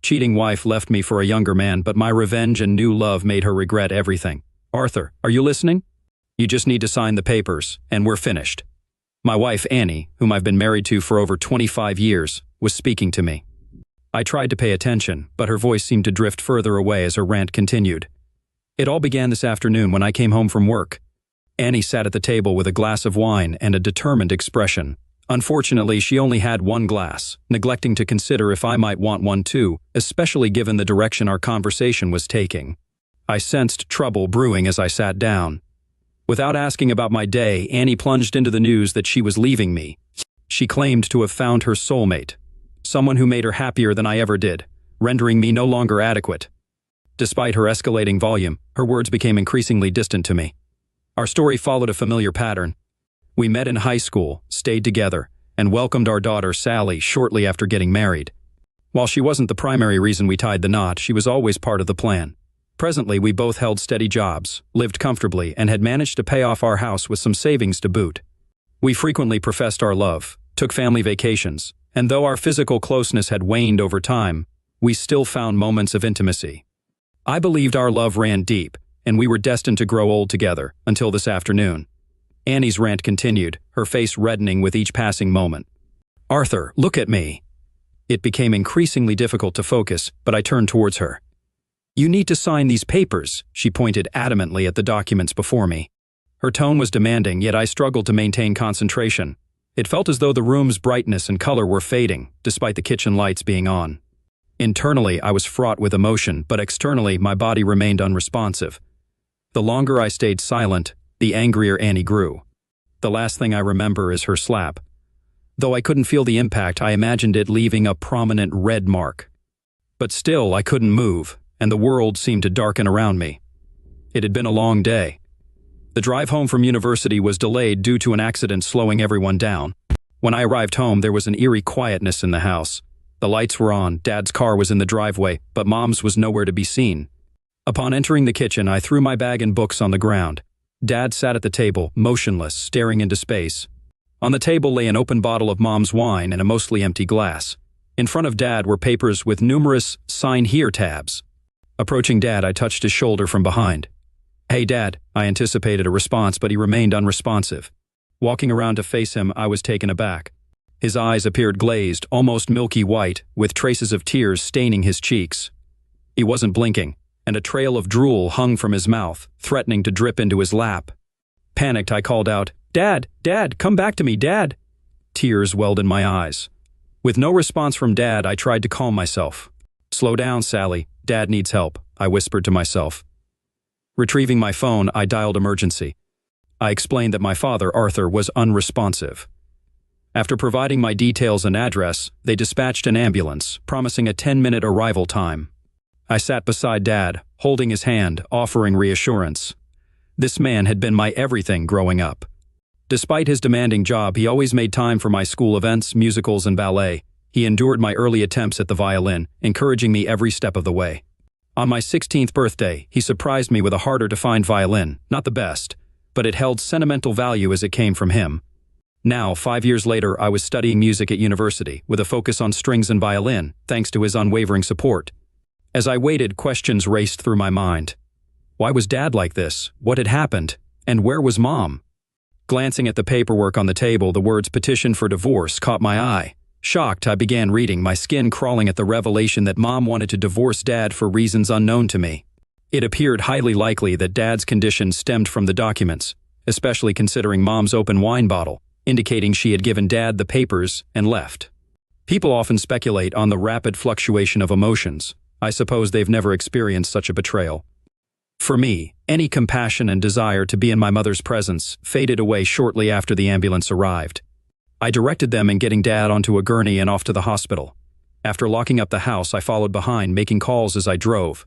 cheating wife left me for a younger man, but my revenge and new love made her regret everything. Arthur, are you listening? You just need to sign the papers, and we're finished. My wife, Annie, whom I've been married to for over 25 years, was speaking to me. I tried to pay attention, but her voice seemed to drift further away as her rant continued. It all began this afternoon when I came home from work. Annie sat at the table with a glass of wine and a determined expression. Unfortunately, she only had one glass, neglecting to consider if I might want one too, especially given the direction our conversation was taking. I sensed trouble brewing as I sat down. Without asking about my day, Annie plunged into the news that she was leaving me. She claimed to have found her soulmate, someone who made her happier than I ever did, rendering me no longer adequate. Despite her escalating volume, her words became increasingly distant to me. Our story followed a familiar pattern. We met in high school, stayed together, and welcomed our daughter Sally shortly after getting married. While she wasn't the primary reason we tied the knot, she was always part of the plan. Presently, we both held steady jobs, lived comfortably, and had managed to pay off our house with some savings to boot. We frequently professed our love, took family vacations, and though our physical closeness had waned over time, we still found moments of intimacy. I believed our love ran deep, and we were destined to grow old together, until this afternoon. Annie's rant continued, her face reddening with each passing moment. Arthur, look at me. It became increasingly difficult to focus, but I turned towards her. You need to sign these papers, she pointed adamantly at the documents before me. Her tone was demanding, yet I struggled to maintain concentration. It felt as though the room's brightness and color were fading, despite the kitchen lights being on. Internally, I was fraught with emotion, but externally, my body remained unresponsive. The longer I stayed silent, the angrier Annie grew. The last thing I remember is her slap. Though I couldn't feel the impact, I imagined it leaving a prominent red mark. But still, I couldn't move, and the world seemed to darken around me. It had been a long day. The drive home from university was delayed due to an accident slowing everyone down. When I arrived home, there was an eerie quietness in the house. The lights were on, Dad's car was in the driveway, but Mom's was nowhere to be seen. Upon entering the kitchen, I threw my bag and books on the ground. Dad sat at the table, motionless, staring into space. On the table lay an open bottle of Mom's wine and a mostly empty glass. In front of Dad were papers with numerous "Sign Here" tabs. Approaching Dad, I touched his shoulder from behind. Hey, Dad, I anticipated a response, but he remained unresponsive. Walking around to face him, I was taken aback. His eyes appeared glazed, almost milky white, with traces of tears staining his cheeks. He wasn't blinking, and a trail of drool hung from his mouth, threatening to drip into his lap. Panicked, I called out, Dad, Dad, come back to me, Dad! Tears welled in my eyes. With no response from Dad, I tried to calm myself. Slow down, Sally. Dad needs help, I whispered to myself. Retrieving my phone, I dialed emergency. I explained that my father, Arthur, was unresponsive. After providing my details and address, they dispatched an ambulance, promising a 10-minute arrival time. I sat beside Dad, holding his hand, offering reassurance. This man had been my everything growing up. Despite his demanding job, he always made time for my school events, musicals, and ballet. He endured my early attempts at the violin, encouraging me every step of the way. On my 16th birthday, he surprised me with a harder-to-find violin, not the best, but it held sentimental value as it came from him. Now, 5 years later, I was studying music at university, with a focus on strings and violin, thanks to his unwavering support. As I waited, questions raced through my mind. Why was Dad like this? What had happened? And where was Mom? Glancing at the paperwork on the table, the words "petition for divorce" caught my eye. Shocked, I began reading, my skin crawling at the revelation that Mom wanted to divorce Dad for reasons unknown to me. It appeared highly likely that Dad's condition stemmed from the documents, especially considering Mom's open wine bottle, indicating she had given Dad the papers and left. People often speculate on the rapid fluctuation of emotions. I suppose they've never experienced such a betrayal. For me, any compassion and desire to be in my mother's presence faded away shortly after the ambulance arrived. I directed them in getting Dad onto a gurney and off to the hospital. After locking up the house, I followed behind, making calls as I drove.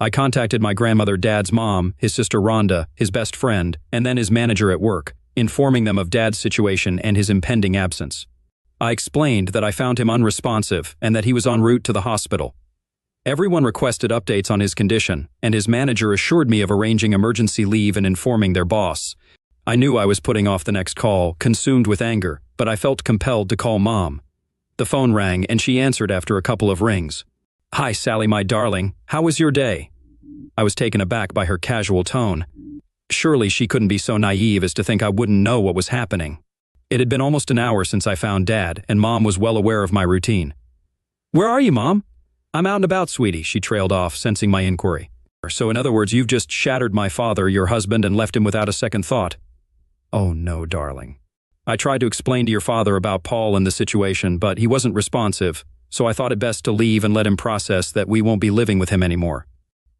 I contacted my grandmother, Dad's mom, his sister Rhonda, his best friend, and then his manager at work, informing them of Dad's situation and his impending absence. I explained that I found him unresponsive and that he was en route to the hospital. Everyone requested updates on his condition, and his manager assured me of arranging emergency leave and informing their boss. I knew I was putting off the next call, consumed with anger, but I felt compelled to call Mom. The phone rang, and she answered after a couple of rings. Hi, Sally, my darling. How was your day? I was taken aback by her casual tone. Surely she couldn't be so naive as to think I wouldn't know what was happening. It had been almost an hour since I found Dad, and Mom was well aware of my routine. Where are you, Mom? I'm out and about, sweetie, she trailed off, sensing my inquiry. So in other words, you've just shattered my father, your husband, and left him without a second thought. Oh no, darling. I tried to explain to your father about Paul and the situation, but he wasn't responsive, so I thought it best to leave and let him process that we won't be living with him anymore.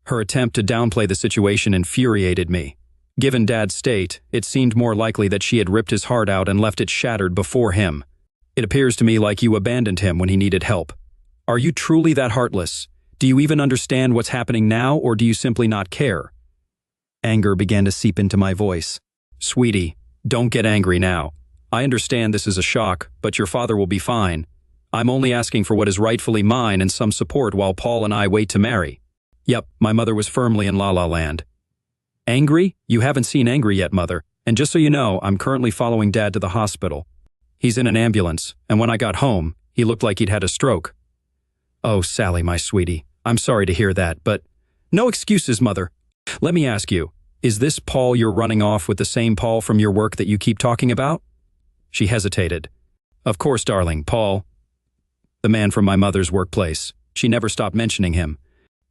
Her attempt to downplay the situation infuriated me. Given Dad's state, it seemed more likely that she had ripped his heart out and left it shattered before him. It appears to me like you abandoned him when he needed help. Are you truly that heartless? Do you even understand what's happening now, or do you simply not care? Anger began to seep into my voice. Sweetie, don't get angry now. I understand this is a shock, but your father will be fine. I'm only asking for what is rightfully mine and some support while Paul and I wait to marry. Yep, my mother was firmly in La La Land. Angry? You haven't seen angry yet, Mother. And just so you know, I'm currently following Dad to the hospital. He's in an ambulance, and when I got home, he looked like he'd had a stroke. Oh, Sally, my sweetie, I'm sorry to hear that, but no excuses, Mother. Let me ask you, is this Paul you're running off with the same Paul from your work that you keep talking about? She hesitated. Of course, darling, Paul. The man from my mother's workplace. She never stopped mentioning him.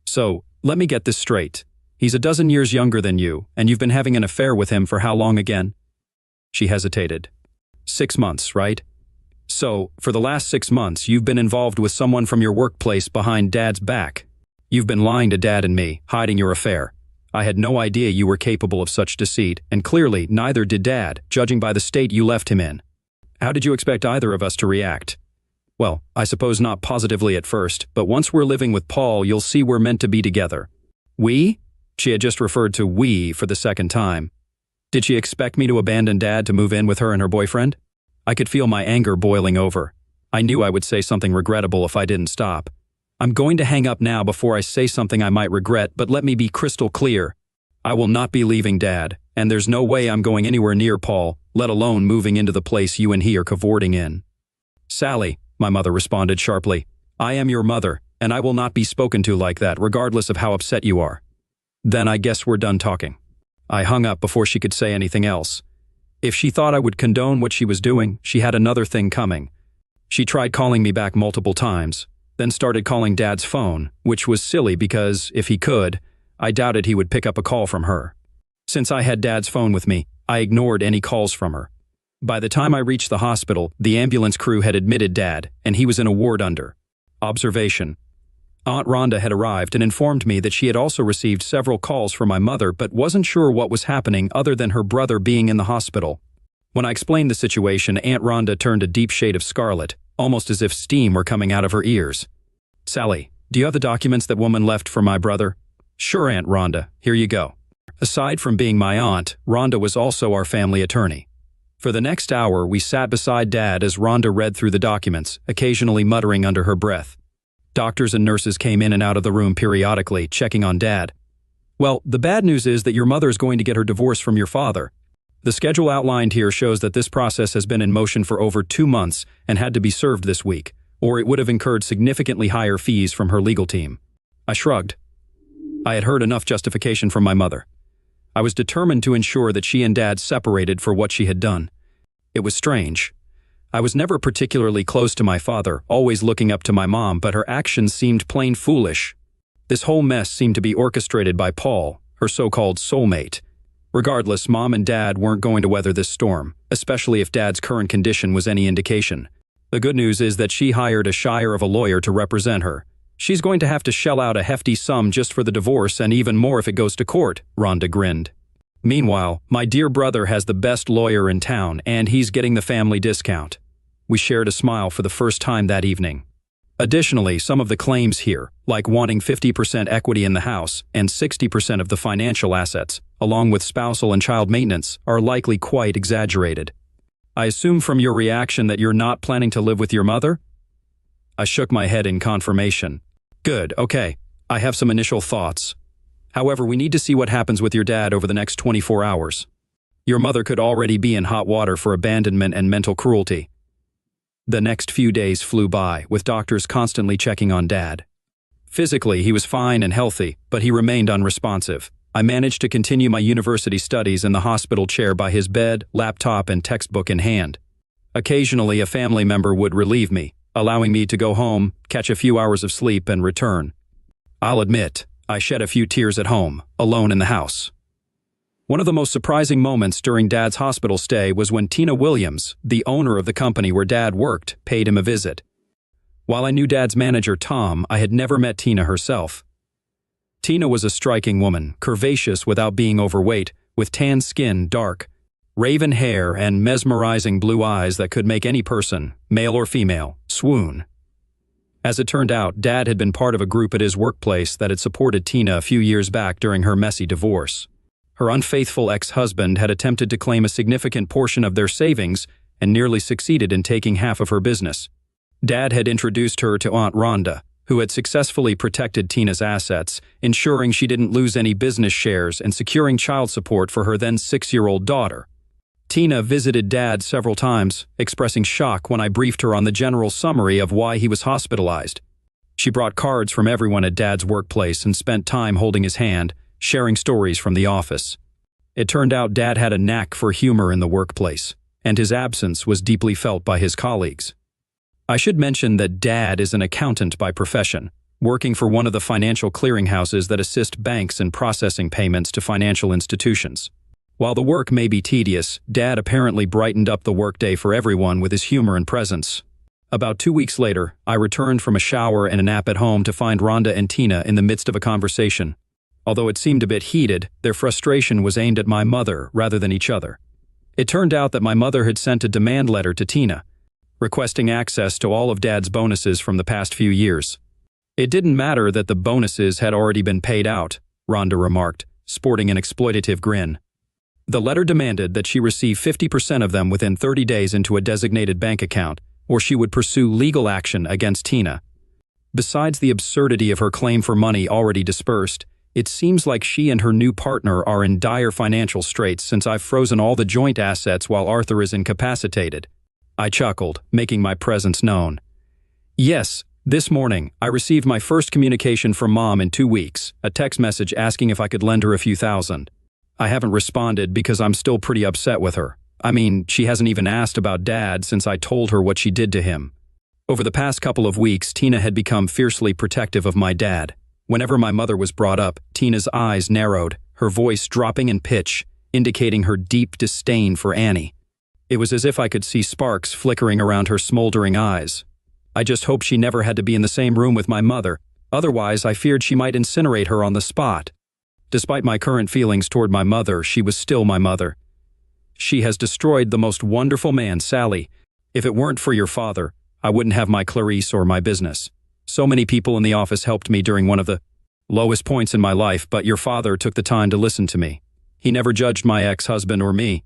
So, let me get this straight. He's a dozen years younger than you, and you've been having an affair with him for how long again? She hesitated. 6 months, right? So, for the last 6 months, you've been involved with someone from your workplace behind Dad's back. You've been lying to Dad and me, hiding your affair. I had no idea you were capable of such deceit, and clearly neither did Dad, judging by the state you left him in. How did you expect either of us to react? Well, I suppose not positively at first, but once we're living with Paul, you'll see we're meant to be together. We? She had just referred to we for the second time. Did she expect me to abandon Dad to move in with her and her boyfriend? I could feel my anger boiling over. I knew I would say something regrettable if I didn't stop. I'm going to hang up now before I say something I might regret, but let me be crystal clear. I will not be leaving Dad, and there's no way I'm going anywhere near Paul, let alone moving into the place you and he are cavorting in. Sally, my mother responded sharply, I am your mother, and I will not be spoken to like that, regardless of how upset you are. Then I guess we're done talking. I hung up before she could say anything else. If she thought I would condone what she was doing, she had another thing coming. She tried calling me back multiple times, then started calling Dad's phone, which was silly because, if he could, I doubted he would pick up a call from her. Since I had Dad's phone with me, I ignored any calls from her. By the time I reached the hospital, the ambulance crew had admitted Dad, and he was in a ward under observation. Aunt Rhonda had arrived and informed me that she had also received several calls from my mother but wasn't sure what was happening other than her brother being in the hospital. When I explained the situation, Aunt Rhonda turned a deep shade of scarlet, almost as if steam were coming out of her ears. Sally, do you have the documents that woman left for my brother? Sure, Aunt Rhonda, here you go. Aside from being my aunt, Rhonda was also our family attorney. For the next hour, we sat beside Dad as Rhonda read through the documents, occasionally muttering under her breath. Doctors and nurses came in and out of the room periodically, checking on Dad. Well, the bad news is that your mother is going to get her divorce from your father. The schedule outlined here shows that this process has been in motion for over 2 months and had to be served this week, or it would have incurred significantly higher fees from her legal team. I shrugged. I had heard enough justification from my mother. I was determined to ensure that she and Dad separated for what she had done. It was strange. I was never particularly close to my father, always looking up to my mom, but her actions seemed plain foolish. This whole mess seemed to be orchestrated by Paul, her so-called soulmate. Regardless, Mom and Dad weren't going to weather this storm, especially if Dad's current condition was any indication. The good news is that she hired a shire of a lawyer to represent her. She's going to have to shell out a hefty sum just for the divorce and even more if it goes to court, Rhonda grinned. Meanwhile, my dear brother has the best lawyer in town, and he's getting the family discount. We shared a smile for the first time that evening. Additionally, some of the claims here, like wanting 50% equity in the house and 60% of the financial assets, along with spousal and child maintenance, are likely quite exaggerated. I assume from your reaction that you're not planning to live with your mother? I shook my head in confirmation. Good, okay. I have some initial thoughts. However, we need to see what happens with your dad over the next 24 hours. Your mother could already be in hot water for abandonment and mental cruelty. The next few days flew by, with doctors constantly checking on Dad. Physically, he was fine and healthy, but he remained unresponsive. I managed to continue my university studies in the hospital chair by his bed, laptop, and textbook in hand. Occasionally, a family member would relieve me, allowing me to go home, catch a few hours of sleep, and return. I'll admit, I shed a few tears at home, alone in the house. One of the most surprising moments during Dad's hospital stay was when Tina Williams, the owner of the company where Dad worked, paid him a visit. While I knew Dad's manager, Tom, I had never met Tina herself. Tina was a striking woman, curvaceous without being overweight, with tan skin, dark, raven hair, and mesmerizing blue eyes that could make any person, male or female, swoon. As it turned out, Dad had been part of a group at his workplace that had supported Tina a few years back during her messy divorce. Her unfaithful ex-husband had attempted to claim a significant portion of their savings and nearly succeeded in taking half of her business. Dad had introduced her to Aunt Rhonda, who had successfully protected Tina's assets, ensuring she didn't lose any business shares and securing child support for her then 6-year-old daughter. Tina visited Dad several times, expressing shock when I briefed her on the general summary of why he was hospitalized. She brought cards from everyone at Dad's workplace and spent time holding his hand, sharing stories from the office. It turned out Dad had a knack for humor in the workplace, and his absence was deeply felt by his colleagues. I should mention that Dad is an accountant by profession, working for one of the financial clearinghouses that assist banks in processing payments to financial institutions. While the work may be tedious, Dad apparently brightened up the workday for everyone with his humor and presence. About 2 weeks later, I returned from a shower and a nap at home to find Rhonda and Tina in the midst of a conversation. Although it seemed a bit heated, their frustration was aimed at my mother rather than each other. It turned out that my mother had sent a demand letter to Tina, requesting access to all of Dad's bonuses from the past few years. It didn't matter that the bonuses had already been paid out, Rhonda remarked, sporting an exploitative grin. The letter demanded that she receive 50% of them within 30 days into a designated bank account, or she would pursue legal action against Tina. Besides the absurdity of her claim for money already dispersed, it seems like she and her new partner are in dire financial straits since I've frozen all the joint assets while Arthur is incapacitated. I chuckled, making my presence known. Yes, this morning, I received my first communication from Mom in 2 weeks, a text message asking if I could lend her a few thousand. I haven't responded because I'm still pretty upset with her. I mean, she hasn't even asked about Dad since I told her what she did to him. Over the past couple of weeks, Tina had become fiercely protective of my dad. Whenever my mother was brought up, Tina's eyes narrowed, her voice dropping in pitch, indicating her deep disdain for Annie. It was as if I could see sparks flickering around her smoldering eyes. I just hoped she never had to be in the same room with my mother, otherwise I feared she might incinerate her on the spot. Despite my current feelings toward my mother, she was still my mother. She has destroyed the most wonderful man, Sally. If it weren't for your father, I wouldn't have my Clarice or my business. So many people in the office helped me during one of the lowest points in my life, but your father took the time to listen to me. He never judged my ex-husband or me.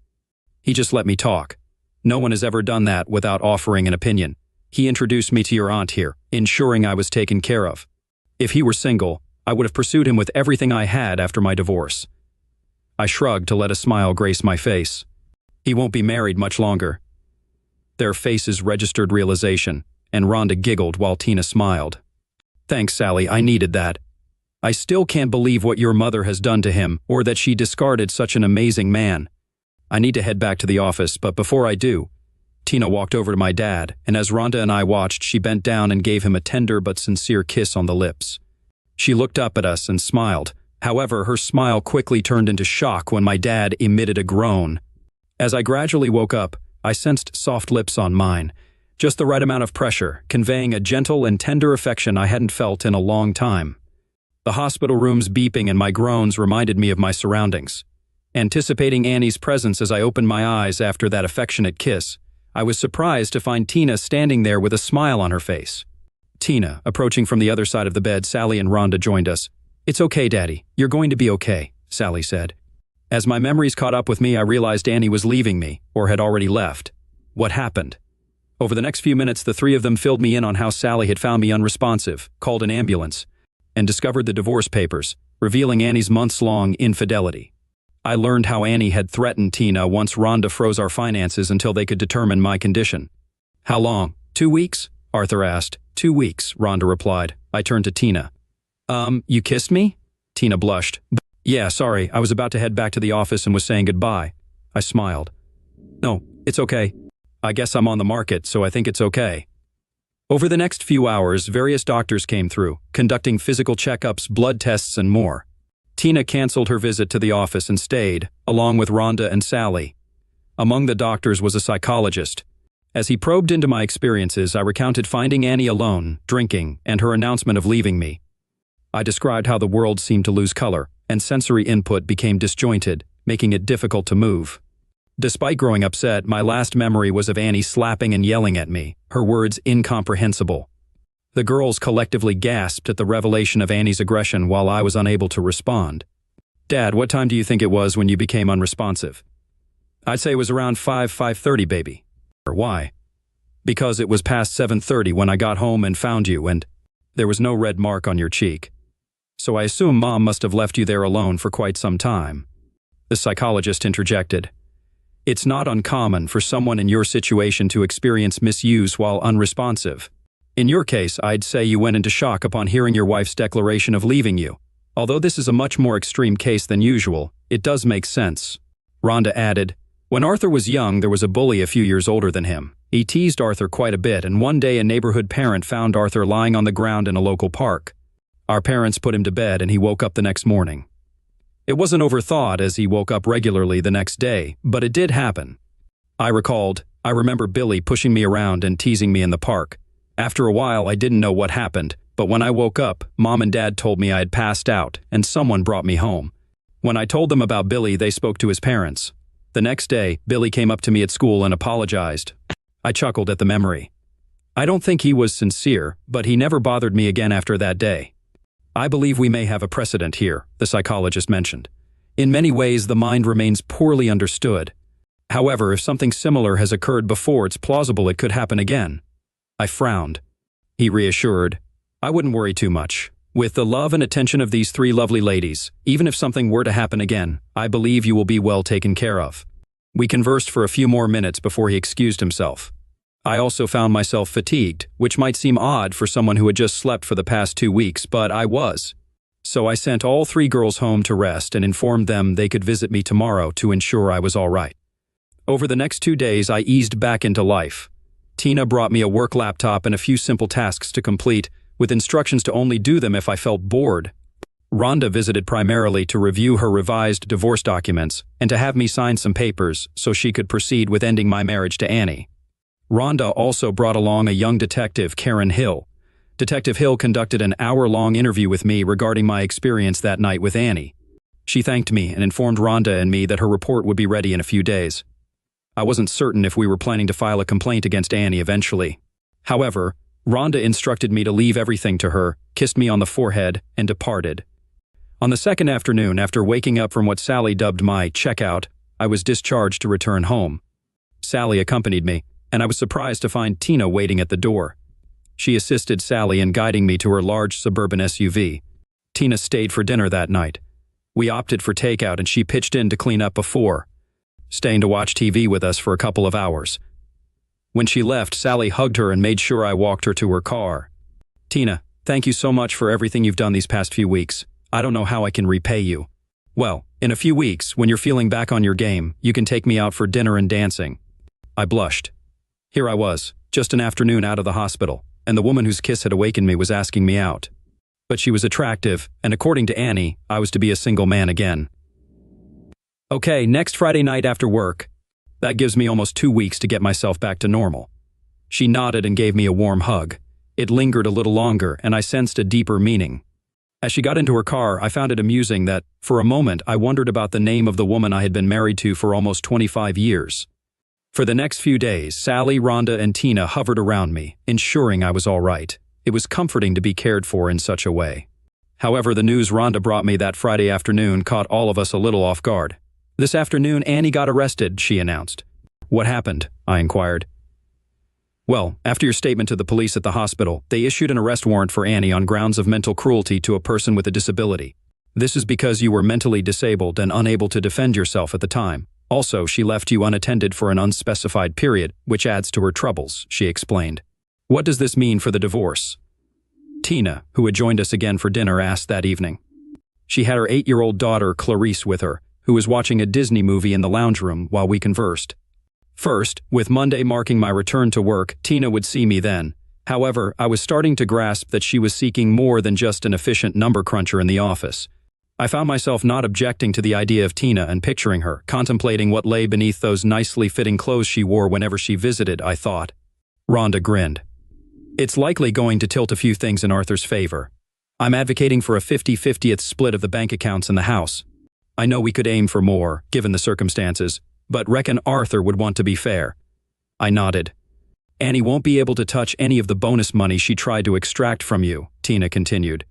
He just let me talk. No one has ever done that without offering an opinion. He introduced me to your aunt here, ensuring I was taken care of. If he were single, I would have pursued him with everything I had after my divorce. I shrugged to let a smile grace my face. He won't be married much longer. Their faces registered realization, and Rhonda giggled while Tina smiled. Thanks, Sally, I needed that. I still can't believe what your mother has done to him, or that she discarded such an amazing man. I need to head back to the office, but before I do, Tina walked over to my dad, and as Rhonda and I watched, she bent down and gave him a tender but sincere kiss on the lips. She looked up at us and smiled. However, her smile quickly turned into shock when my dad emitted a groan. As I gradually woke up, I sensed soft lips on mine, just the right amount of pressure, conveying a gentle and tender affection I hadn't felt in a long time. The hospital room's beeping and my groans reminded me of my surroundings. Anticipating Annie's presence as I opened my eyes after that affectionate kiss, I was surprised to find Tina standing there with a smile on her face. Tina, approaching from the other side of the bed, Sally and Rhonda joined us. "It's okay, Daddy. You're going to be okay," Sally said. As my memories caught up with me, I realized Annie was leaving me, or had already left. What happened? Over the next few minutes, the three of them filled me in on how Sally had found me unresponsive, called an ambulance, and discovered the divorce papers, revealing Annie's months-long infidelity. I learned how Annie had threatened Tina once Rhonda froze our finances until they could determine my condition. "How long? 2 weeks?" Arthur asked. 2 weeks, Rhonda replied. I turned to Tina. You kissed me? Tina blushed. Yeah, sorry, I was about to head back to the office and was saying goodbye. I smiled. No, it's okay. I guess I'm on the market, so I think it's okay. Over the next few hours, various doctors came through, conducting physical checkups, blood tests, and more. Tina canceled her visit to the office and stayed, along with Rhonda and Sally. Among the doctors was a psychologist. As he probed into my experiences, I recounted finding Annie alone, drinking, and her announcement of leaving me. I described how the world seemed to lose color, and sensory input became disjointed, making it difficult to move. Despite growing upset, my last memory was of Annie slapping and yelling at me, her words incomprehensible. The girls collectively gasped at the revelation of Annie's aggression while I was unable to respond. Dad, what time do you think it was when you became unresponsive? I'd say it was around 5:30, baby. Or why? Because it was past 7:30 when I got home and found you, and there was no red mark on your cheek. So I assume Mom must have left you there alone for quite some time. The psychologist interjected. It's not uncommon for someone in your situation to experience misuse while unresponsive. In your case, I'd say you went into shock upon hearing your wife's declaration of leaving you. Although this is a much more extreme case than usual, it does make sense. Rhonda added, when Arthur was young, there was a bully a few years older than him. He teased Arthur quite a bit, and one day a neighborhood parent found Arthur lying on the ground in a local park. Our parents put him to bed and he woke up the next morning. It wasn't overthought as he woke up regularly the next day, but it did happen. I remember Billy pushing me around and teasing me in the park. After a while, I didn't know what happened, but when I woke up, Mom and Dad told me I had passed out and someone brought me home. When I told them about Billy, they spoke to his parents. The next day, Billy came up to me at school and apologized. I chuckled at the memory. I don't think he was sincere, but he never bothered me again after that day. I believe we may have a precedent here, the psychologist mentioned. In many ways, the mind remains poorly understood. However, if something similar has occurred before, it's plausible it could happen again. I frowned. He reassured, I wouldn't worry too much. With the love and attention of these three lovely ladies, even if something were to happen again, I believe you will be well taken care of. We conversed for a few more minutes before he excused himself. I also found myself fatigued, which might seem odd for someone who had just slept for the past 2 weeks, but I was. So I sent all three girls home to rest and informed them they could visit me tomorrow to ensure I was all right. Over the next 2 days, I eased back into life. Tina brought me a work laptop and a few simple tasks to complete, with instructions to only do them if I felt bored. Rhonda visited primarily to review her revised divorce documents and to have me sign some papers so she could proceed with ending my marriage to Annie. Rhonda also brought along a young detective, Karen Hill. Detective Hill conducted an hour-long interview with me regarding my experience that night with Annie. She thanked me and informed Rhonda and me that her report would be ready in a few days. I wasn't certain if we were planning to file a complaint against Annie eventually. However, Rhonda instructed me to leave everything to her, kissed me on the forehead, and departed. On the second afternoon, after waking up from what Sally dubbed my checkout, I was discharged to return home. Sally accompanied me, and I was surprised to find Tina waiting at the door. She assisted Sally in guiding me to her large suburban SUV. Tina stayed for dinner that night. We opted for takeout and she pitched in to clean up before, staying to watch TV with us for a couple of hours. When she left, Sally hugged her and made sure I walked her to her car. Tina, thank you so much for everything you've done these past few weeks. I don't know how I can repay you. Well, in a few weeks, when you're feeling back on your game, you can take me out for dinner and dancing. I blushed. Here I was, just an afternoon out of the hospital, and the woman whose kiss had awakened me was asking me out. But she was attractive, and according to Annie, I was to be a single man again. Okay, next Friday night after work. That gives me almost 2 weeks to get myself back to normal. She nodded and gave me a warm hug. It lingered a little longer, and I sensed a deeper meaning. As she got into her car, I found it amusing that, for a moment, I wondered about the name of the woman I had been married to for almost 25 years. For the next few days, Sally, Rhonda, and Tina hovered around me, ensuring I was all right. It was comforting to be cared for in such a way. However, the news Rhonda brought me that Friday afternoon caught all of us a little off guard. This afternoon, Annie got arrested, she announced. What happened? I inquired. Well, after your statement to the police at the hospital, they issued an arrest warrant for Annie on grounds of mental cruelty to a person with a disability. This is because you were mentally disabled and unable to defend yourself at the time. Also, she left you unattended for an unspecified period, which adds to her troubles, she explained. What does this mean for the divorce? Tina, who had joined us again for dinner, asked that evening. She had her 8-year-old daughter, Clarice, with her, who was watching a Disney movie in the lounge room while we conversed. First, with Monday marking my return to work, Tina would see me then. However, I was starting to grasp that she was seeking more than just an efficient number cruncher in the office. I found myself not objecting to the idea of Tina and picturing her, contemplating what lay beneath those nicely fitting clothes she wore whenever she visited, I thought. Rhonda grinned. It's likely going to tilt a few things in Arthur's favor. I'm advocating for a 50-50th split of the bank accounts in the house. I know we could aim for more, given the circumstances, but reckon Arthur would want to be fair. I nodded. Annie won't be able to touch any of the bonus money she tried to extract from you, Tina continued.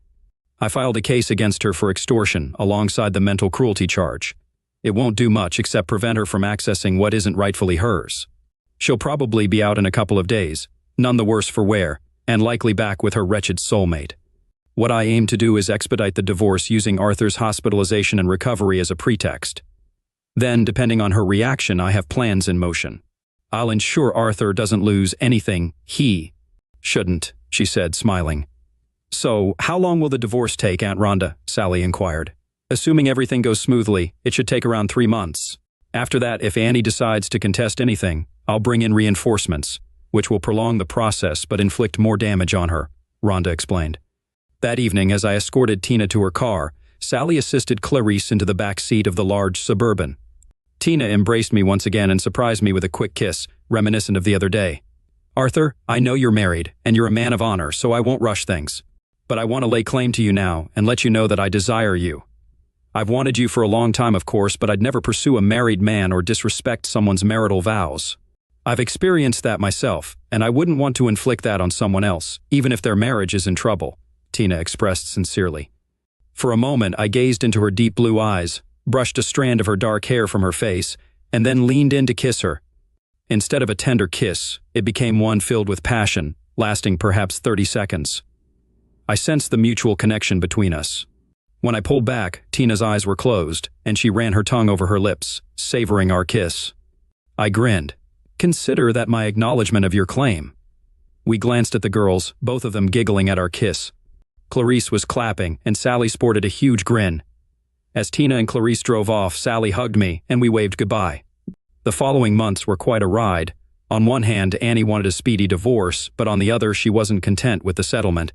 I filed a case against her for extortion alongside the mental cruelty charge. It won't do much except prevent her from accessing what isn't rightfully hers. She'll probably be out in a couple of days, none the worse for wear, and likely back with her wretched soulmate. What I aim to do is expedite the divorce using Arthur's hospitalization and recovery as a pretext. Then, depending on her reaction, I have plans in motion. I'll ensure Arthur doesn't lose anything he shouldn't, she said, smiling. So, how long will the divorce take, Aunt Rhonda? Sally inquired. Assuming everything goes smoothly, it should take around 3 months. After that, if Annie decides to contest anything, I'll bring in reinforcements, which will prolong the process but inflict more damage on her, Rhonda explained. That evening, as I escorted Tina to her car, Sally assisted Clarice into the back seat of the large Suburban. Tina embraced me once again and surprised me with a quick kiss, reminiscent of the other day. Arthur, I know you're married, and you're a man of honor, so I won't rush things. But I want to lay claim to you now and let you know that I desire you. I've wanted you for a long time, of course, but I'd never pursue a married man or disrespect someone's marital vows. I've experienced that myself, and I wouldn't want to inflict that on someone else, even if their marriage is in trouble, Tina expressed sincerely. For a moment, I gazed into her deep blue eyes, brushed a strand of her dark hair from her face, and then leaned in to kiss her. Instead of a tender kiss, it became one filled with passion, lasting perhaps 30 seconds. I sensed the mutual connection between us. When I pulled back, Tina's eyes were closed, and she ran her tongue over her lips, savoring our kiss. I grinned. Consider that my acknowledgement of your claim. We glanced at the girls, both of them giggling at our kiss. Clarice was clapping, and Sally sported a huge grin. As Tina and Clarice drove off, Sally hugged me, and we waved goodbye. The following months were quite a ride. On one hand, Annie wanted a speedy divorce, but on the other, she wasn't content with the settlement.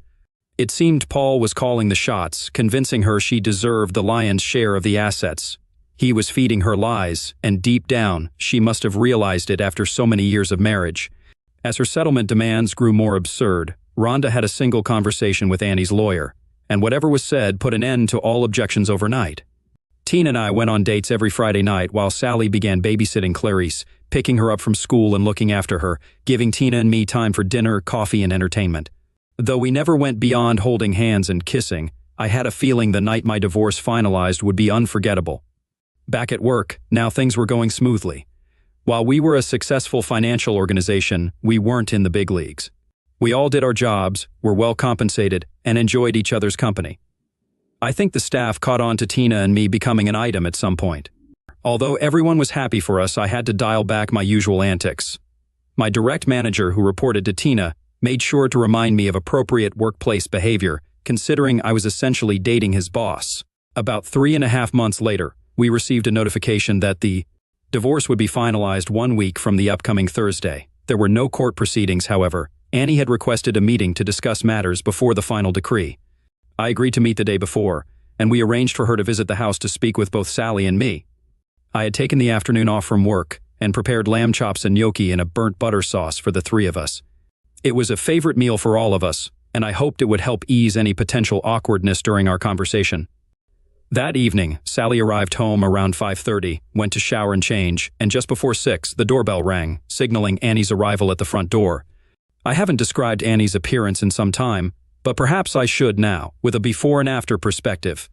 It seemed Paul was calling the shots, convincing her she deserved the lion's share of the assets. He was feeding her lies, and deep down, she must have realized it after so many years of marriage. As her settlement demands grew more absurd, Rhonda had a single conversation with Annie's lawyer, and whatever was said put an end to all objections overnight. Tina and I went on dates every Friday night while Sally began babysitting Clarice, picking her up from school and looking after her, giving Tina and me time for dinner, coffee, and entertainment. Though we never went beyond holding hands and kissing, I had a feeling the night my divorce finalized would be unforgettable. Back at work, now things were going smoothly. While we were a successful financial organization, we weren't in the big leagues. We all did our jobs, were well compensated, and enjoyed each other's company. I think the staff caught on to Tina and me becoming an item at some point. Although everyone was happy for us, I had to dial back my usual antics. My direct manager, who reported to Tina, made sure to remind me of appropriate workplace behavior, considering I was essentially dating his boss. About 3.5 months later, we received a notification that the divorce would be finalized 1 week from the upcoming Thursday. There were no court proceedings, however. Annie had requested a meeting to discuss matters before the final decree. I agreed to meet the day before, and we arranged for her to visit the house to speak with both Sally and me. I had taken the afternoon off from work and prepared lamb chops and gnocchi in a burnt butter sauce for the three of us. It was a favorite meal for all of us, and I hoped it would help ease any potential awkwardness during our conversation. That evening, Sally arrived home around 5:30, went to shower and change, and just before 6, the doorbell rang, signaling Annie's arrival at the front door. I haven't described Annie's appearance in some time, but perhaps I should now, with a before and after perspective.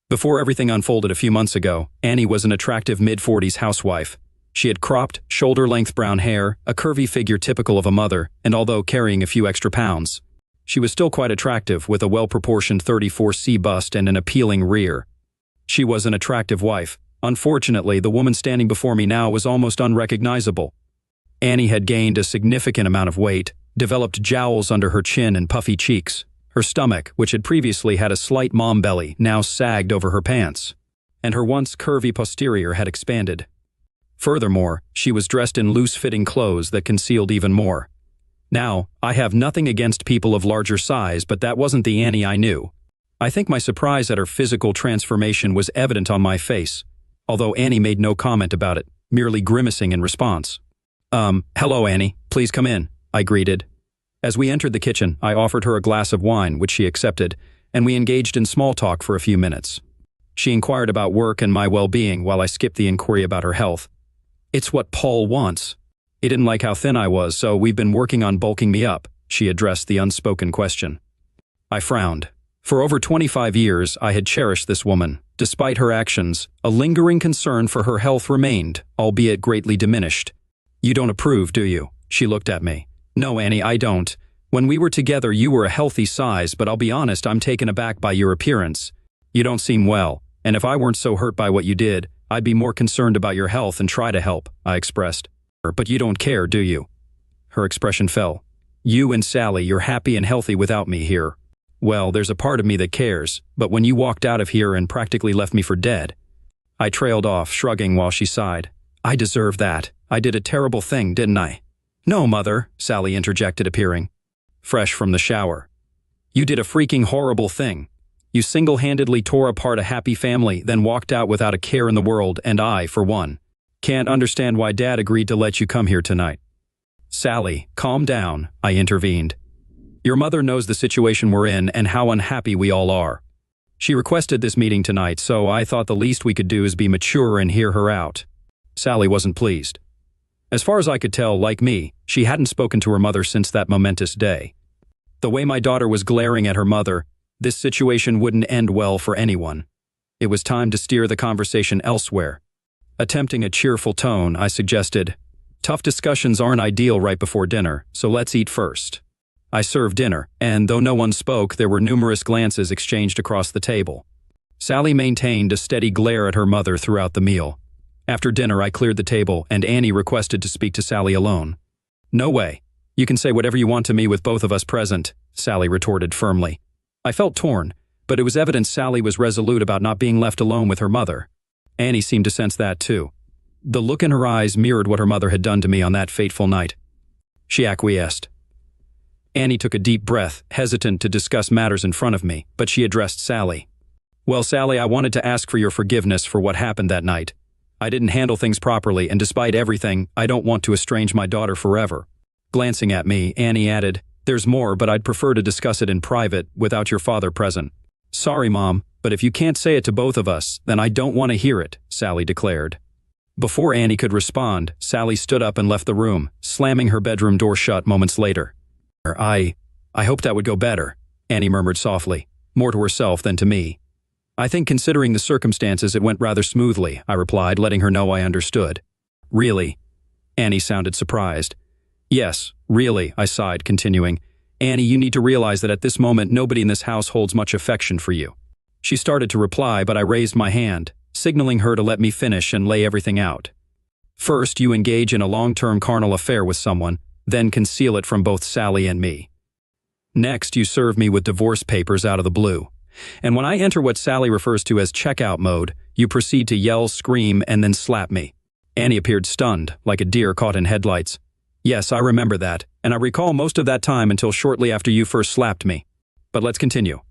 Before everything unfolded a few months ago, Annie was an attractive mid-40s housewife. She had cropped, shoulder-length brown hair, a curvy figure typical of a mother, and although carrying a few extra pounds, she was still quite attractive with a well-proportioned 34C bust and an appealing rear. She was an attractive wife. Unfortunately, the woman standing before me now was almost unrecognizable. Annie had gained a significant amount of weight, developed jowls under her chin and puffy cheeks. Her stomach, which had previously had a slight mom belly, now sagged over her pants, and her once curvy posterior had expanded. Furthermore, she was dressed in loose-fitting clothes that concealed even more. Now, I have nothing against people of larger size, but that wasn't the Annie I knew. I think my surprise at her physical transformation was evident on my face, although Annie made no comment about it, merely grimacing in response. Hello, Annie. Please come in," I greeted. As we entered the kitchen, I offered her a glass of wine, which she accepted, and we engaged in small talk for a few minutes. She inquired about work and my well-being while I skipped the inquiry about her health. "It's what Paul wants. He didn't like how thin I was, so we've been working on bulking me up," she addressed the unspoken question. I frowned. For over 25 years, I had cherished this woman. Despite her actions, a lingering concern for her health remained, albeit greatly diminished. "You don't approve, do you?" She looked at me. "No, Annie, I don't. When we were together, you were a healthy size, but I'll be honest, I'm taken aback by your appearance. You don't seem well, and if I weren't so hurt by what you did, I'd be more concerned about your health and try to help," I expressed. "But you don't care, do you?" Her expression fell. "You and Sally, you're happy and healthy without me here." "Well, there's a part of me that cares, but when you walked out of here and practically left me for dead." I trailed off, shrugging while she sighed. "I deserve that. I did a terrible thing, didn't I?" "No, Mother," Sally interjected, appearing fresh from the shower. "You did a freaking horrible thing. You single-handedly tore apart a happy family, then walked out without a care in the world, and I, for one, can't understand why Dad agreed to let you come here tonight." "Sally, calm down," I intervened. "Your mother knows the situation we're in and how unhappy we all are. She requested this meeting tonight, so I thought the least we could do is be mature and hear her out." Sally wasn't pleased. As far as I could tell, like me, she hadn't spoken to her mother since that momentous day. The way my daughter was glaring at her mother, this situation wouldn't end well for anyone. It was time to steer the conversation elsewhere. Attempting a cheerful tone, I suggested, "Tough discussions aren't ideal right before dinner, so let's eat first." I served dinner, and though no one spoke, there were numerous glances exchanged across the table. Sally maintained a steady glare at her mother throughout the meal. After dinner, I cleared the table, and Annie requested to speak to Sally alone. "No way. You can say whatever you want to me with both of us present," Sally retorted firmly. I felt torn, but it was evident Sally was resolute about not being left alone with her mother. Annie seemed to sense that too. The look in her eyes mirrored what her mother had done to me on that fateful night. She acquiesced. Annie took a deep breath, hesitant to discuss matters in front of me, but she addressed Sally. "Well, Sally, I wanted to ask for your forgiveness for what happened that night. I didn't handle things properly, and despite everything, I don't want to estrange my daughter forever." Glancing at me, Annie added, "There's more, but I'd prefer to discuss it in private, without your father present." "Sorry, Mom, but if you can't say it to both of us, then I don't want to hear it," Sally declared. Before Annie could respond, Sally stood up and left the room, slamming her bedroom door shut moments later. I hoped that would go better," Annie murmured softly, more to herself than to me. "I think considering the circumstances it went rather smoothly," I replied, letting her know I understood. "Really?" Annie sounded surprised. "Yes, really," I sighed, continuing. "Annie, you need to realize that at this moment nobody in this house holds much affection for you." She started to reply, but I raised my hand, signaling her to let me finish and lay everything out. "First, you engage in a long-term carnal affair with someone, then conceal it from both Sally and me. Next, you serve me with divorce papers out of the blue. And when I enter what Sally refers to as checkout mode, you proceed to yell, scream, and then slap me." Annie appeared stunned, like a deer caught in headlights. "Yes, I remember that, and I recall most of that time until shortly after you first slapped me. But let's continue.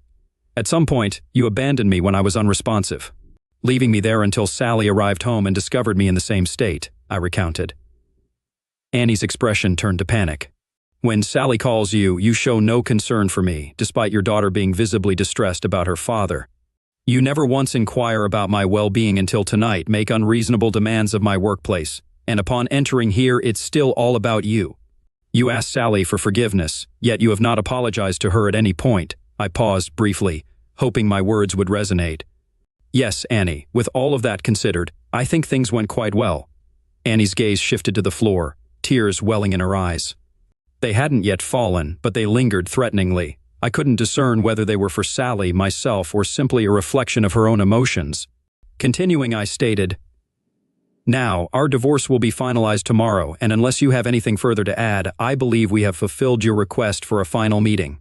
At some point, you abandoned me when I was unresponsive, leaving me there until Sally arrived home and discovered me in the same state," I recounted. Annie's expression turned to panic. "When Sally calls you, you show no concern for me, despite your daughter being visibly distressed about her father. You never once inquire about my well-being until tonight, make unreasonable demands of my workplace, and upon entering here, it's still all about you. You asked Sally for forgiveness, yet you have not apologized to her at any point." I paused briefly, hoping my words would resonate. "Yes, Annie, with all of that considered, I think things went quite well." Annie's gaze shifted to the floor, tears welling in her eyes. They hadn't yet fallen, but they lingered threateningly. I couldn't discern whether they were for Sally, myself, or simply a reflection of her own emotions. Continuing, I stated, "Now, our divorce will be finalized tomorrow, and unless you have anything further to add, I believe we have fulfilled your request for a final meeting."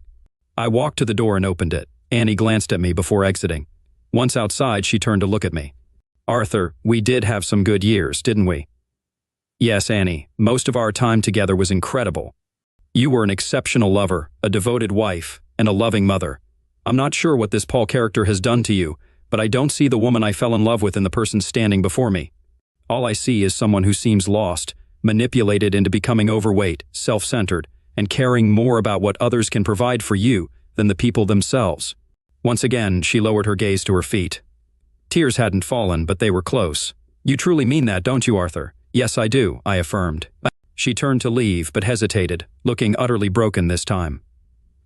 I walked to the door and opened it. Annie glanced at me before exiting. Once outside, she turned to look at me. Arthur, we did have some good years, didn't we? Yes, Annie. Most of our time together was incredible. You were an exceptional lover, a devoted wife, and a loving mother. I'm not sure what this Paul character has done to you, but I don't see the woman I fell in love with in the person standing before me. All I see is someone who seems lost, manipulated into becoming overweight, self-centered, and caring more about what others can provide for you than the people themselves. Once again, she lowered her gaze to her feet. Tears hadn't fallen, but they were close. You truly mean that, don't you, Arthur? Yes, I do, I affirmed. She turned to leave, but hesitated, looking utterly broken this time.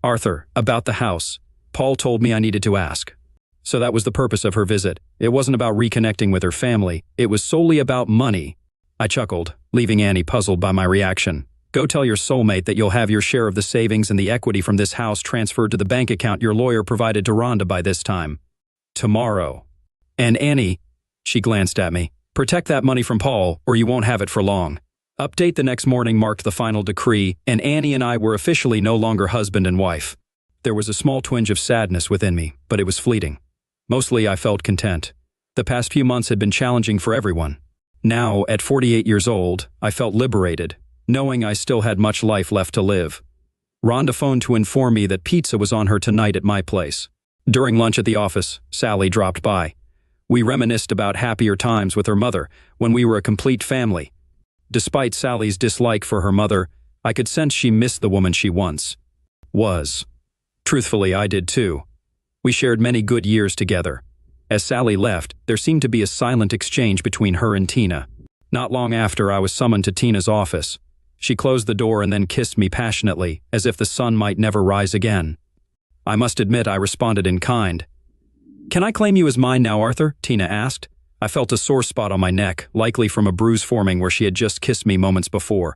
Arthur, about the house. Paul told me I needed to ask. So that was the purpose of her visit. It wasn't about reconnecting with her family. It was solely about money. I chuckled, leaving Annie puzzled by my reaction. Go tell your soulmate that you'll have your share of the savings and the equity from this house transferred to the bank account your lawyer provided to Rhonda by this time. Tomorrow. And Annie, she glanced at me, protect that money from Paul or you won't have it for long. Update the next morning marked the final decree, and Annie and I were officially no longer husband and wife. There was a small twinge of sadness within me, but it was fleeting. Mostly I felt content. The past few months had been challenging for everyone. Now, at 48 years old, I felt liberated, knowing I still had much life left to live. Rhonda phoned to inform me that pizza was on her tonight at my place. During lunch at the office, Sally dropped by. We reminisced about happier times with her mother when we were a complete family. Despite Sally's dislike for her mother, I could sense she missed the woman she once was. Truthfully, I did too. We shared many good years together. As Sally left, there seemed to be a silent exchange between her and Tina. Not long after, I was summoned to Tina's office. She closed the door and then kissed me passionately, as if the sun might never rise again. I must admit I responded in kind. Can I claim you as mine now, Arthur? Tina asked. I felt a sore spot on my neck, likely from a bruise forming where she had just kissed me moments before.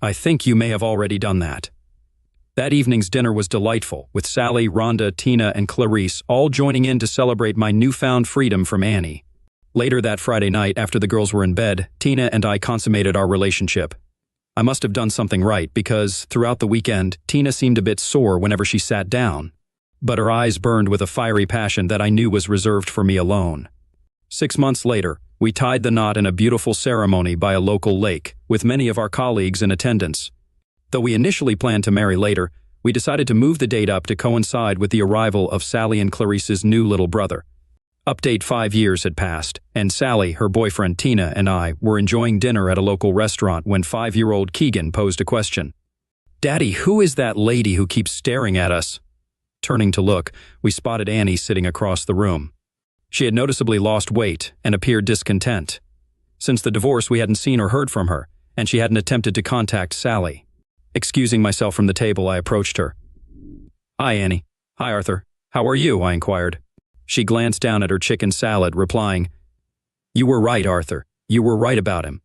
I think you may have already done that. That evening's dinner was delightful, with Sally, Rhonda, Tina, and Clarice all joining in to celebrate my newfound freedom from Annie. Later that Friday night, after the girls were in bed, Tina and I consummated our relationship. I must have done something right because, throughout the weekend, Tina seemed a bit sore whenever she sat down. But her eyes burned with a fiery passion that I knew was reserved for me alone. 6 months later, we tied the knot in a beautiful ceremony by a local lake, with many of our colleagues in attendance. Though we initially planned to marry later, we decided to move the date up to coincide with the arrival of Sally and Clarice's new little brother. Update: 5 years had passed, and Sally, her boyfriend Tina, and I were enjoying dinner at a local restaurant when 5-year-old Keegan posed a question. Daddy, who is that lady who keeps staring at us? Turning to look, we spotted Annie sitting across the room. She had noticeably lost weight and appeared discontent. Since the divorce, we hadn't seen or heard from her, and she hadn't attempted to contact Sally. Excusing myself from the table, I approached her. Hi, Annie. Hi, Arthur. How are you? I inquired. She glanced down at her chicken salad, replying, You were right, Arthur. You were right about him.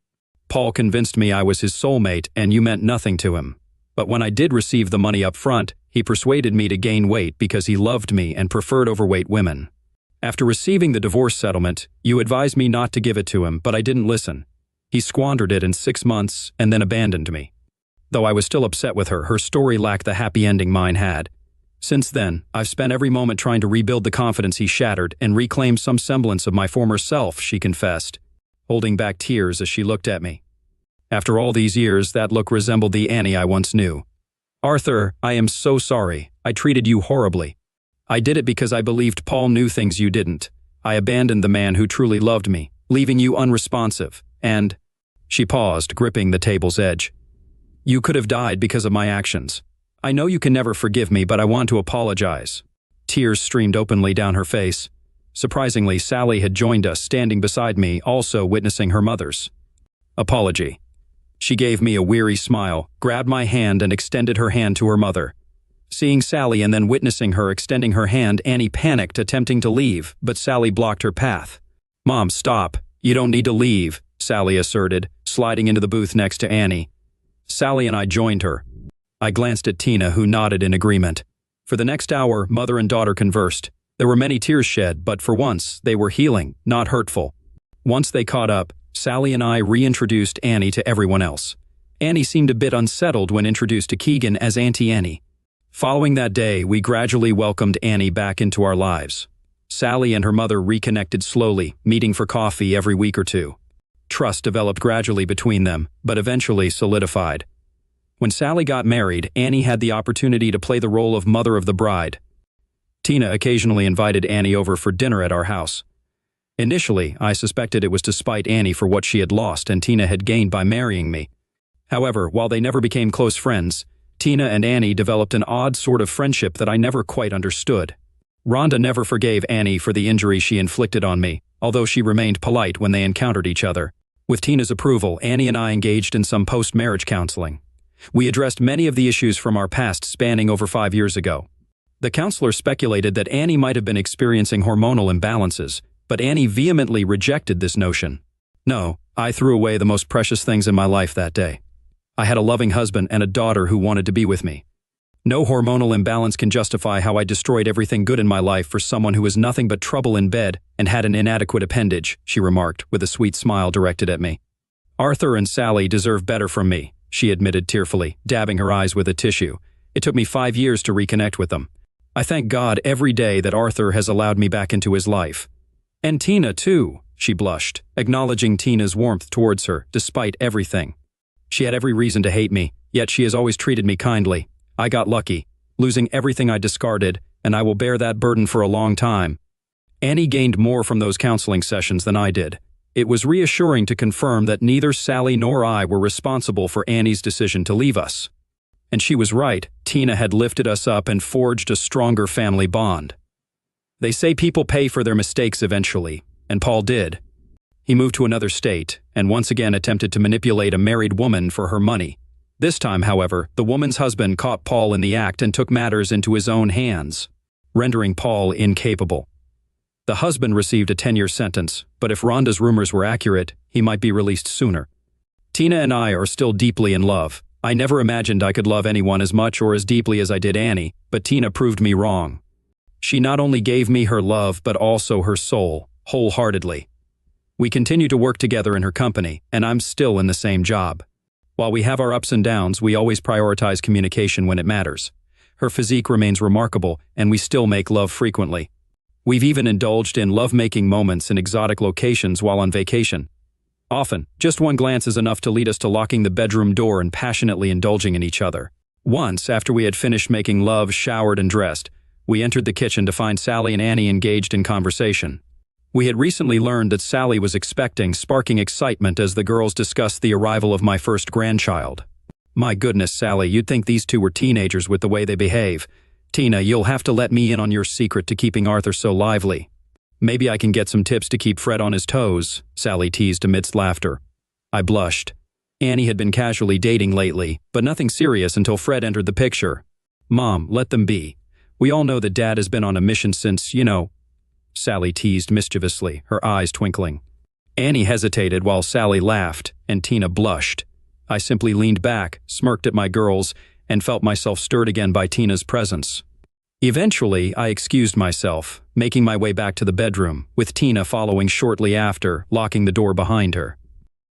Paul convinced me I was his soulmate and you meant nothing to him. But when I did receive the money up front, he persuaded me to gain weight because he loved me and preferred overweight women. After receiving the divorce settlement, you advised me not to give it to him, but I didn't listen. He squandered it in 6 months and then abandoned me. Though I was still upset with her, her story lacked the happy ending mine had. Since then, I've spent every moment trying to rebuild the confidence he shattered and reclaim some semblance of my former self, she confessed, holding back tears as she looked at me. After all these years, that look resembled the Annie I once knew. Arthur, I am so sorry. I treated you horribly. I did it because I believed Paul knew things you didn't. I abandoned the man who truly loved me, leaving you unresponsive, and… She paused, gripping the table's edge. You could have died because of my actions. I know you can never forgive me, but I want to apologize. Tears streamed openly down her face. Surprisingly, Sally had joined us, standing beside me, also witnessing her mother's apology. She gave me a weary smile, grabbed my hand, and extended her hand to her mother. Seeing Sally and then witnessing her extending her hand, Annie panicked, attempting to leave, but Sally blocked her path. Mom, stop. You don't need to leave, Sally asserted, sliding into the booth next to Annie. Sally and I joined her. I glanced at Tina, who nodded in agreement. For the next hour, mother and daughter conversed. There were many tears shed, but for once, they were healing, not hurtful. Once they caught up, Sally and I reintroduced Annie to everyone else. Annie seemed a bit unsettled when introduced to Keegan as Auntie Annie. Following that day, we gradually welcomed Annie back into our lives. Sally and her mother reconnected slowly, meeting for coffee every week or two. Trust developed gradually between them, but eventually solidified. When Sally got married, Annie had the opportunity to play the role of mother of the bride. Tina occasionally invited Annie over for dinner at our house. Initially, I suspected it was to spite Annie for what she had lost and Tina had gained by marrying me. However, while they never became close friends, Tina and Annie developed an odd sort of friendship that I never quite understood. Rhonda never forgave Annie for the injury she inflicted on me, although she remained polite when they encountered each other. With Tina's approval, Annie and I engaged in some post-marriage counseling. We addressed many of the issues from our past spanning over 5 years ago. The counselor speculated that Annie might have been experiencing hormonal imbalances, but Annie vehemently rejected this notion. No, I threw away the most precious things in my life that day. I had a loving husband and a daughter who wanted to be with me. No hormonal imbalance can justify how I destroyed everything good in my life for someone who was nothing but trouble in bed and had an inadequate appendage, she remarked, with a sweet smile directed at me. Arthur and Sally deserve better from me, she admitted tearfully, dabbing her eyes with a tissue. It took me 5 years to reconnect with them. I thank God every day that Arthur has allowed me back into his life. And Tina, too, she blushed, acknowledging Tina's warmth towards her, despite everything. She had every reason to hate me, yet she has always treated me kindly. I got lucky, losing everything I discarded, and I will bear that burden for a long time. Annie gained more from those counseling sessions than I did. It was reassuring to confirm that neither Sally nor I were responsible for Annie's decision to leave us. And she was right, Tina had lifted us up and forged a stronger family bond. They say people pay for their mistakes eventually, and Paul did. He moved to another state, and once again attempted to manipulate a married woman for her money. This time, however, the woman's husband caught Paul in the act and took matters into his own hands, rendering Paul incapable. The husband received a 10-year sentence, but if Rhonda's rumors were accurate, he might be released sooner. Tina and I are still deeply in love. I never imagined I could love anyone as much or as deeply as I did Annie, but Tina proved me wrong. She not only gave me her love, but also her soul, wholeheartedly. We continue to work together in her company, and I'm still in the same job. While we have our ups and downs, we always prioritize communication when it matters. Her physique remains remarkable, and we still make love frequently. We've even indulged in love-making moments in exotic locations while on vacation. Often, just one glance is enough to lead us to locking the bedroom door and passionately indulging in each other. Once, after we had finished making love, showered, and dressed, we entered the kitchen to find Sally and Annie engaged in conversation. We had recently learned that Sally was expecting, sparking excitement as the girls discussed the arrival of my first grandchild. My goodness, Sally, you'd think these two were teenagers with the way they behave. Tina, you'll have to let me in on your secret to keeping Arthur so lively. Maybe I can get some tips to keep Fred on his toes, Sally teased amidst laughter. I blushed. Annie had been casually dating lately, but nothing serious until Fred entered the picture. Mom, let them be. We all know that Dad has been on a mission since, Sally teased mischievously, her eyes twinkling. Annie hesitated while Sally laughed, and Tina blushed. I simply leaned back, smirked at my girls, and felt myself stirred again by Tina's presence. Eventually, I excused myself, making my way back to the bedroom, with Tina following shortly after, locking the door behind her.